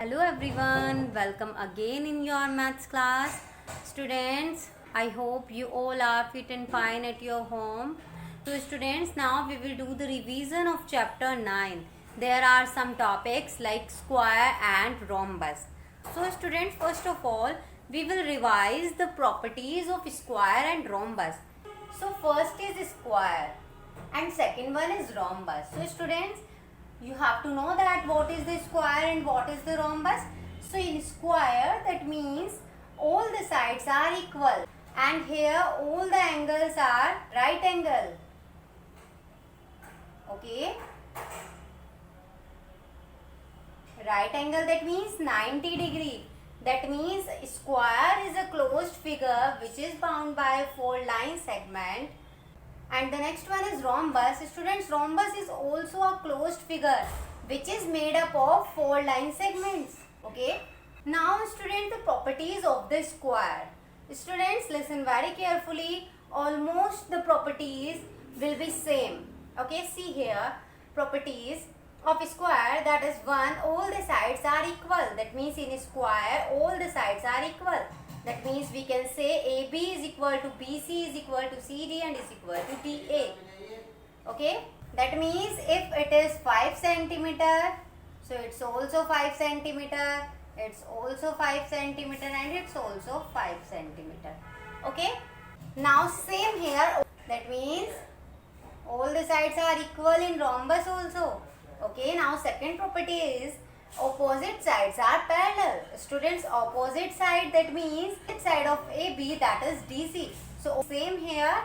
Hello everyone, welcome again in your maths class. Students, I hope you all are fit and fine at your home. So students, now we will do the revision of chapter 9. There are some topics like square and rhombus. So students, first of all, we will revise the properties of square and rhombus. So first is square and second one is rhombus. So students, you have to know that what is the square and what is the rhombus. So in square, that means all the sides are equal and here all the angles are right angle. Okay, right angle, that means 90 degree. That means square is a closed figure which is bound by a 4-line segment. And the next one is rhombus. Students, rhombus is also a closed figure which is made up of 4-line segments. Okay. Now students, the properties of the square. Students, listen very carefully. Almost the properties will be same. Okay, see here, properties of square, that is 1, all the sides are equal. That means in square all the sides are equal. That means we can say AB is equal to BC is equal to CD and is equal to DA. Okay. That means if it is 5 centimeter, so it's also 5 centimeter, it's also 5 centimeter and it's also 5 centimeter. Okay. Now same here. That means all the sides are equal in rhombus also. Okay. Now second property is opposite sides are parallel. Students, opposite side, that means side of AB, that is DC. So same here,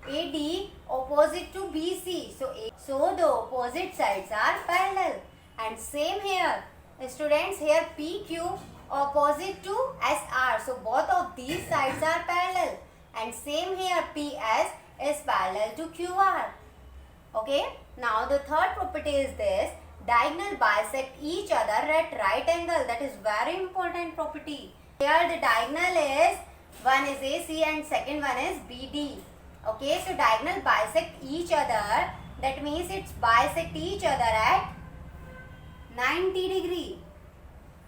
AD opposite to BC. So the opposite sides are parallel. And same here, students, here PQ opposite to SR. So both of these sides are parallel. And same here, PS is parallel to QR. Okay. Now the third property is this: diagonal bisect each other at right angle. That is very important property. Here the diagonal is, one is AC and second one is BD. Okay, so diagonal bisect each other. That means it's bisect each other at 90 degree.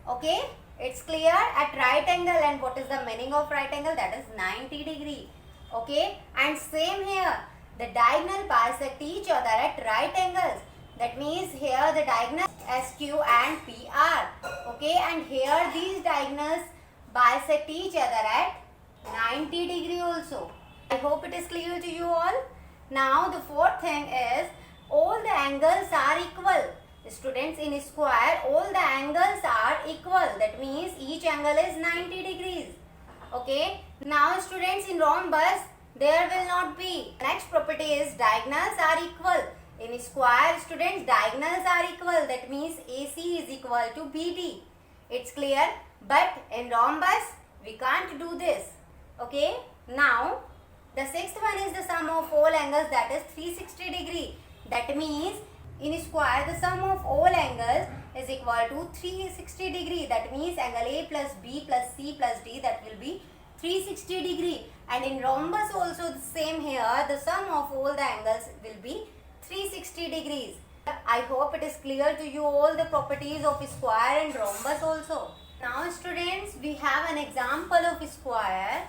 Okay, it's clear, at right angle. And what is the meaning of right angle? That is 90 degree. Okay, and same here, the diagonal bisect each other at right angles. That means here the diagonals SQ and PR. Okay, and here these diagonals bisect each other at 90 degree also. I hope it is clear to you all. Now the fourth thing is, all the angles are equal. Students, in square all the angles are equal. That means each angle is 90 degrees. Okay. Now students, in rhombus there will not be. Next property is diagonals are equal. In square, students, diagonals are equal. That means AC is equal to BD. It's clear. But in rhombus, we can't do this. Okay. Now, the sixth one is the sum of all angles, that is 360 degree. That means in square, the sum of all angles is equal to 360 degree. That means angle A plus B plus C plus D, that will be 360 degree. And in rhombus also the same here. The sum of all the angles will be 360 degrees. I hope it is clear to you all the properties of square and rhombus also. Now students, we have an example of square.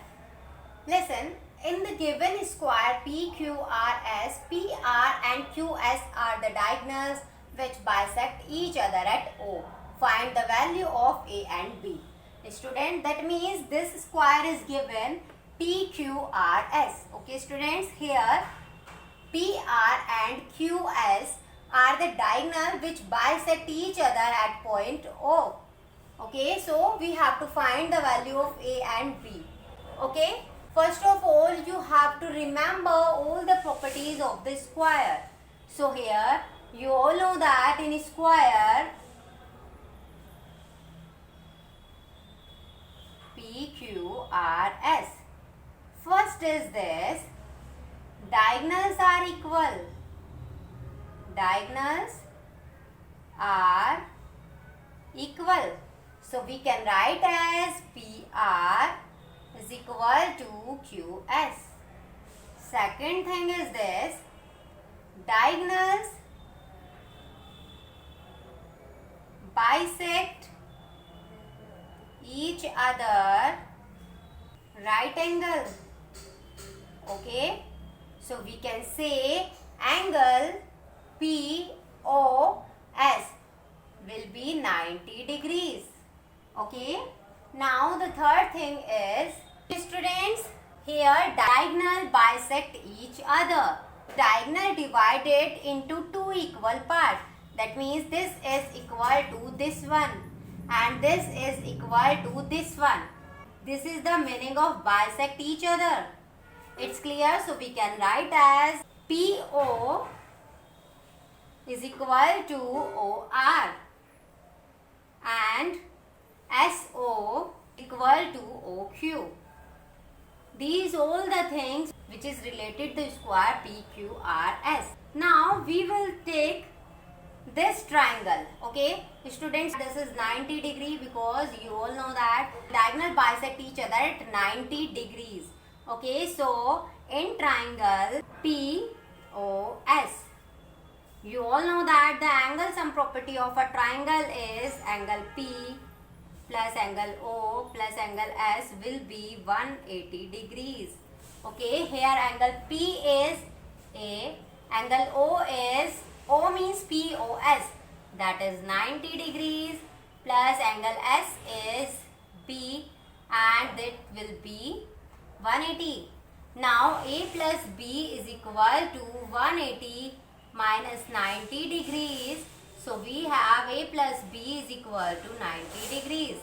Listen, in the given square PQRS, PR and QS are the diagonals which bisect each other at O. Find the value of A and B. Student, that means this square is given PQRS. Okay students, here PR and QS are the diagonal which bisect each other at point O. Okay, so we have to find the value of A and B. Okay, first of all you have to remember all the properties of the square. So here you all know that in square PQRS, first is this: diagonals are equal. Diagonals are equal. So we can write as PR is equal to QS. Second thing is this: diagonals bisect each other right angle. Okay, so we can say angle POS will be 90 degrees. Okay, now the third thing is, students, here diagonal bisect each other. Diagonal divided into two equal parts. That means this is equal to this one and this is equal to this one. This is the meaning of bisect each other. It's clear, so we can write as PO is equal to OR and SO equal to OQ. These all the things which is related to square PQRS. Now we will take this triangle. Okay, students, this is 90 degree because you all know that diagonal bisect each other at 90 degrees. Okay, so in triangle POS, you all know that the angle sum property of a triangle is angle P plus angle O plus angle S will be 180 degrees. Okay, here angle P is A, angle O means POS, that is 90 degrees, plus angle S is B and that will be 180. Now A plus B is equal to 180 minus 90 degrees. So we have A plus B is equal to 90 degrees.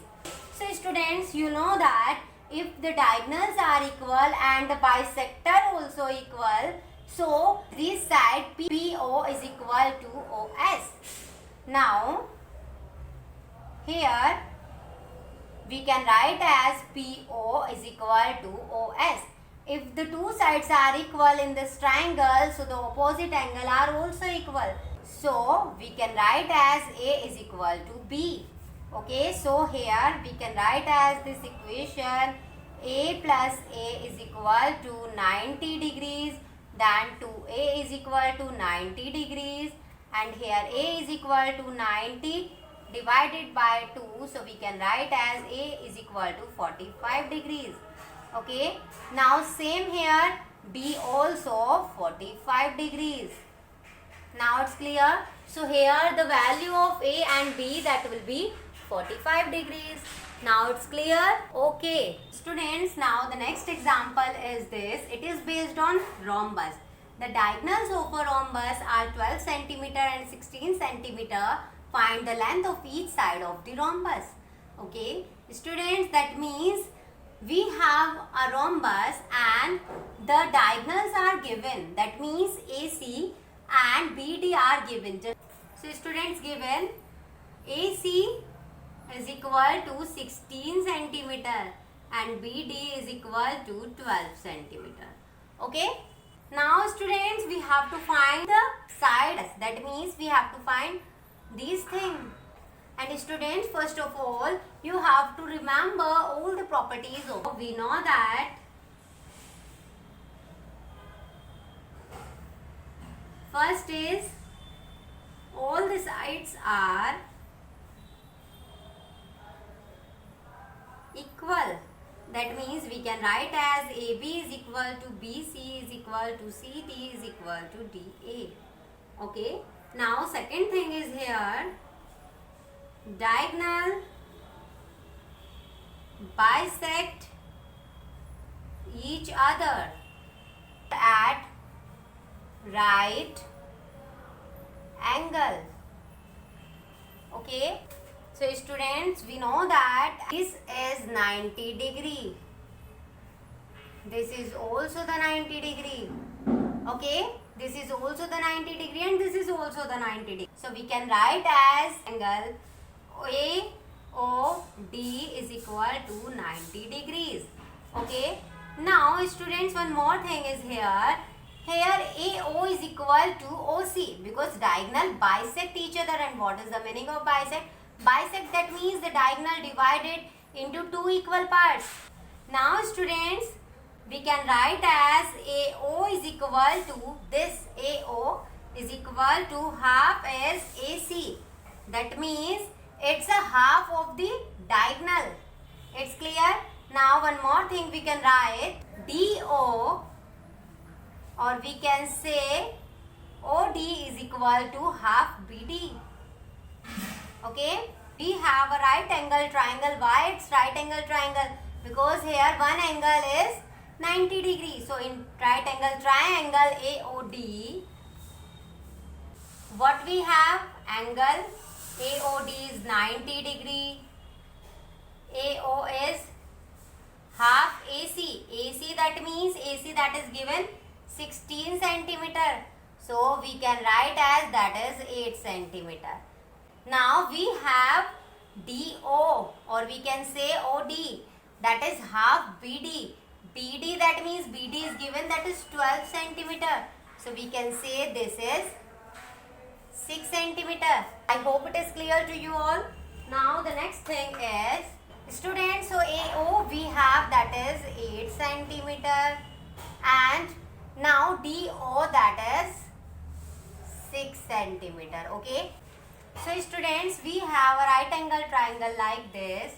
So students, you know that if the diagonals are equal and the bisector also equal, so this side PO is equal to OS. Now here we can write as PO is equal to OS. If the two sides are equal in this triangle, so the opposite angle are also equal. So we can write as A is equal to B. Okay, so here we can write as this equation A plus A is equal to 90 degrees, then 2A is equal to 90 degrees, and here A is equal to 90 divided by 2, so we can write as A is equal to 45 degrees. Okay, now same here, B also 45 degrees. Now it's clear. So here the value of A and B, that will be 45 degrees. Now it's clear. Okay, students, now the next example is this. It is based on rhombus. The diagonals of a rhombus are 12 cm and 16 cm. Find the length of each side of the rhombus. Okay, students, that means we have a rhombus and the diagonals are given. That means AC and BD are given. So students, given AC is equal to 16 cm and BD is equal to 12 cm. Okay. Now students, we have to find the sides. That means we have to find these things. And students, first of all, you have to remember all the properties. We know that first is all the sides are equal. That means we can write as AB is equal to BC is equal to CD is equal to DA. Okay. Now second thing is here, diagonal bisect each other at right angle. Okay, so students, we know that this is 90 degree, this is also the 90 degree. Okay, this is also the 90 degree and this is also the 90 degree. So we can write as angle AOD is equal to 90 degrees. Okay. Now students, one more thing is here. Here AO is equal to OC because diagonal bisect each other. And what is the meaning of bisect? Bisect, that means the diagonal divided into two equal parts. Now students, we can write as AO is equal to this AO is equal to half as AC. That means it's a half of the diagonal. It's Now one more thing we can write DO, or we can say OD is equal to half BD. Okay, we have a right angle triangle. Why it's right angle triangle? Because here one angle is 90 degrees. So in right angle triangle AOD, what we have? Angle AOD is 90 degree. AO is half AC. AC, that means AC that is given 16 centimeter. So we can write as that is 8 centimeter. Now we have DO, or we can say OD, that is half BD. BD, that means BD is given, that is 12 centimeter. So we can say this is 6 centimeter. I hope it is clear to you all. Now the next thing is, students, so AO we have that is 8 centimeter, and now DO that is 6 centimeter. Okay. So students, we have a right angle triangle like this.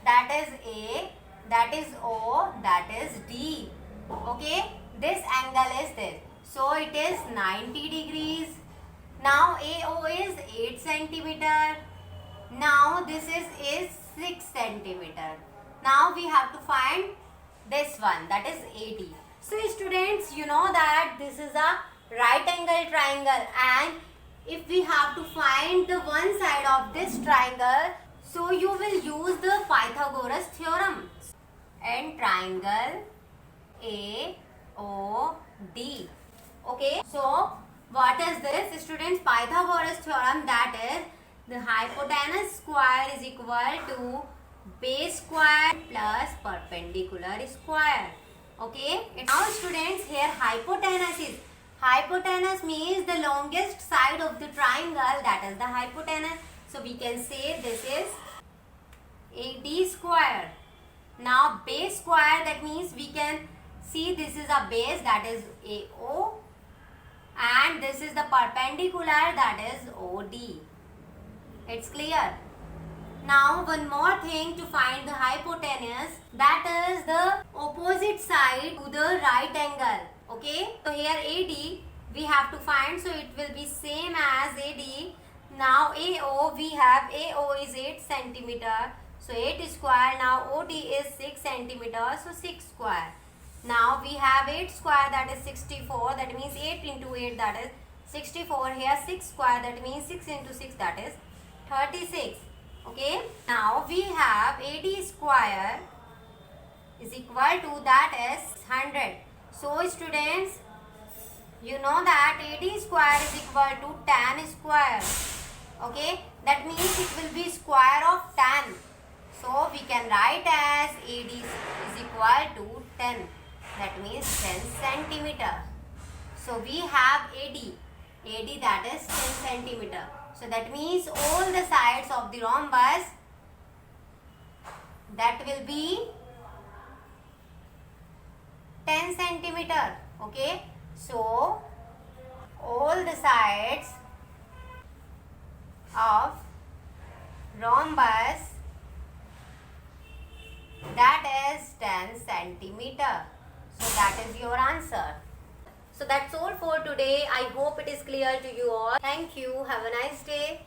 That is A, that is O, that is D. Okay. This angle is this. So it is 90 degrees. Now AO is 8 centimeter. Now this is 6 centimeter. Now we have to find this one, that is AD. So students, you know that this is a right angle triangle, and if we have to find the one side of this triangle, so you will use the Pythagoras theorem. And triangle AOD. Okay, so what is this, students? Pythagoras theorem, that is the hypotenuse square is equal to base square plus perpendicular square. Okay, now students, here hypotenuse means the longest side of the triangle, that is the hypotenuse. So we can say this is AD square. Now base square, that means we can see this is a base, that is AO, and this is the perpendicular, that is OD. It's clear. Now one more thing to find the hypotenuse, that is the opposite side to the right angle. Okay, so here AD we have to find, so it will be same as AD. Now AO, we have AO is 8 centimeter, so 8 square. Now OD is 6 centimeter, so 6 square. Now we have 8 square, that is 64, that means 8 into 8, that is 64. Here 6 square, that means 6 into 6, that is 36. Okay, now we have AD square is equal to, that is 100. So students, you know that AD square is equal to tan square. Okay, that means it will be square of tan. So we can write as AD is equal to 10. That means 10 centimeter. So we have AD that is 10 centimeter. So that means all the sides of the rhombus, that will be 10 centimeter. Okay, so all the sides of rhombus, that is 10 centimeter. So that is your answer. So that's all for today. I hope it is clear to you all. Thank you. Have a nice day.